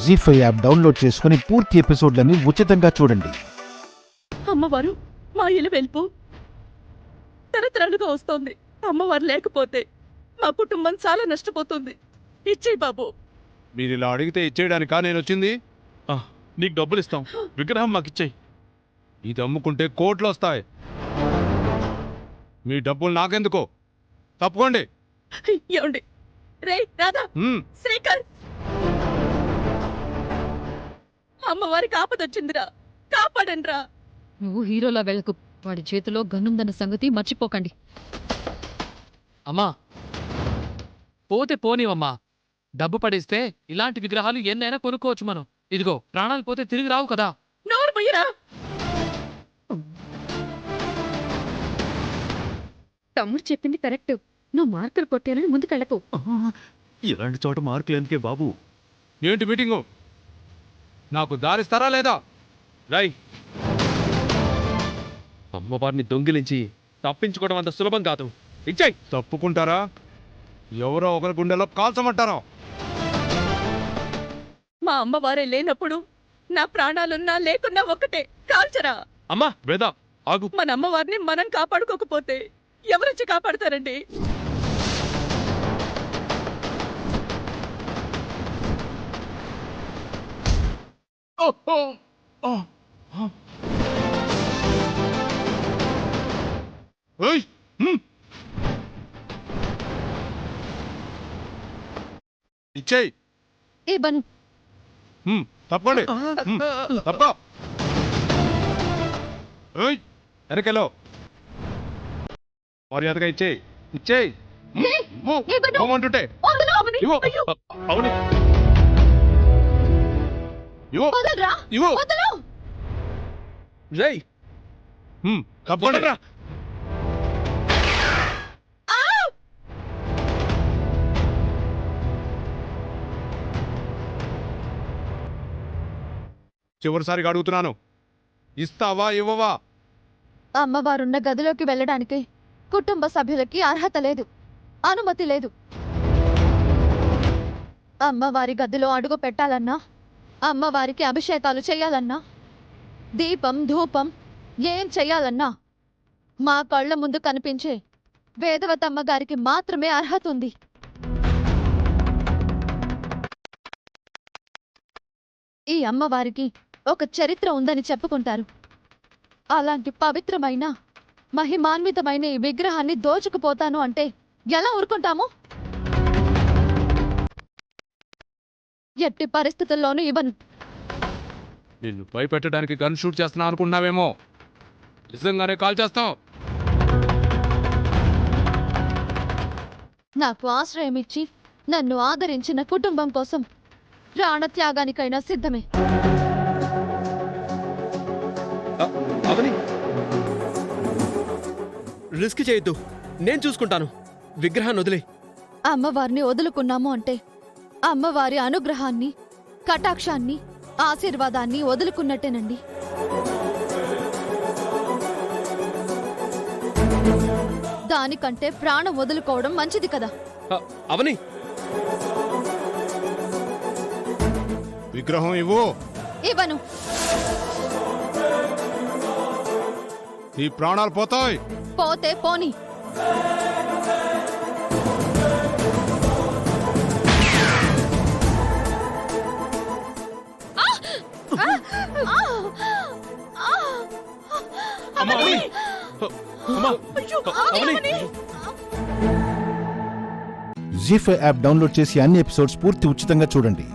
జీ5 app download చేసుకుని పూర్తి ఎపిసోడ్లని ఉచితంగా చూడండి. అమ్మవారు మా ఇల్లు వెలుపు తరతరాలుగా వస్తోంది. అమ్మవారు లేకపోతే మా కుటుంబం చాలా నష్టపోతుంది. ఇచ్చేయి బాబు. మీరు ఇలా అడిగితే ఇచ్చేయడానికా నేను వచ్చింది? నీకు డబ్బులు ఇస్తాం, విగ్రహం మాకు ఇచ్చేయి. ఇది అమ్ముకుంటే కోట్లు వస్తాయి. మీ డబ్బులు నాకెందుకో, తప్పుకోండి. ఏమండి? రే రాధా, శ్రీకర్, అమ్మవారికి ఆపదొచ్చిందిరా, కాపాడండిరా. నువ్వు హీరోలా వెళ్ళకు. వాడి చేతిలో గన్నుందన్న సంగతి మర్చిపోకండి. అమ్మా పోతే పోనివమ్మా. డబ్బు పడిస్తే ఇలాంటి విగ్రహాలు ఎన్నైనా కొనుక్కోవచ్చు మనం. ఇదిగో ప్రాణాలు పోతే తిరిగి రావు కదా. నోరు పోయిరా. తమ్ముడు చెప్పింది కరెక్ట్. నువ్వు మార్కులు కొట్టేయాలని ముందుకెళ్ళకు. ఇలాంటి చోట మార్కులు ఎందుకే బాబు? ఏంటి మీటింగు? నాకు దారిస్తారా లేదా? రై, అమ్మవారిని దొంగిలించి తప్పించుకోవడం అంత సులభం కాదు. ఇచ్చేయి. తప్పుకుంటారా? ఎవరో ఒకరి గుండెలో కాల్చమంటారా? మా అమ్మవారే లేనప్పుడు నా ప్రాణాలున్నా లేకున్నా ఒక్కటే, కాల్చరా. అమ్మా వేదా ఆగు. మన అమ్మవారిని మనం కాపాడుకోకపోతే ఎవరొచ్చి కాపాడుతారండి? ఏయ్! ఇచ్చేయి. ఏ బను, తప్పండి. తప్ప వెనకెలో మర్యాదగా ఇచ్చేయి. ఇచ్చేయి. పోమంటుంటే ఇవ్వు. అవును, ఇవ్వు. ఇవ్వు. రై తప్పండి. చివరిసారిగా అడుగుతున్నాను, ఇస్తావా ఇవ్వవా? అమ్మవారున్న గదిలోకి వెళ్ళడానికి కుటుంబ సభ్యులకి అర్హత లేదు, అనుమతి లేదు. అమ్మవారి గదిలో అడుగు పెట్టాలన్నా, అమ్మవారికి అభిషేకాలు చేయాలన్నా, దీపం ధూపం ఏం చెయ్యాలన్నా మా కళ్ళ ముందు కనిపించే వేదవతమ్మ గారికి మాత్రమే అర్హత ఉంది. ఈ అమ్మవారికి ఒక చరిత్ర ఉందని చెప్పుకుంటారు. అలాంటి పవిత్రమైన మహిమాన్వితమైన ఈ విగ్రహాన్ని దోచుకుపోతాను అంటే ఎలా ఊరుకుంటాము? ఎట్టి పరిస్థితుల్లోనూ ఇవ్వను. నిన్ను భయపెట్టడానికి గన్ షూట్ చేస్తున్నా అనుకున్నావేమో, నిజంగానే కాల్ చేస్తావు. నాకు ఆశ్రయం ఇచ్చి నన్ను ఆదరించిన కుటుంబం కోసం ప్రాణత్యాగానికైనా సిద్ధమే. అవని, రిస్క్ చేయొద్దు, నేను చూసుకుంటాను. విగ్రహాన్ని వదిలే. అమ్మవారిని వదులుకున్నాము అంటే అమ్మవారి అనుగ్రహాన్ని, కటాక్షాన్ని, ఆశీర్వాదాన్ని వదులుకున్నట్టేనండి. దానికంటే ప్రాణం వదులుకోవడం మంచిది కదా. అవని, విగ్రహం ఇవ్వు. ఇవ్వను. ఈ ప్రాణాలు పోతాయి. పోతే పోని. జీ5 యాప్ డౌన్లోడ్ చేసి అన్ని ఎపిసోడ్స్ పూర్తి ఉచితంగా చూడండి.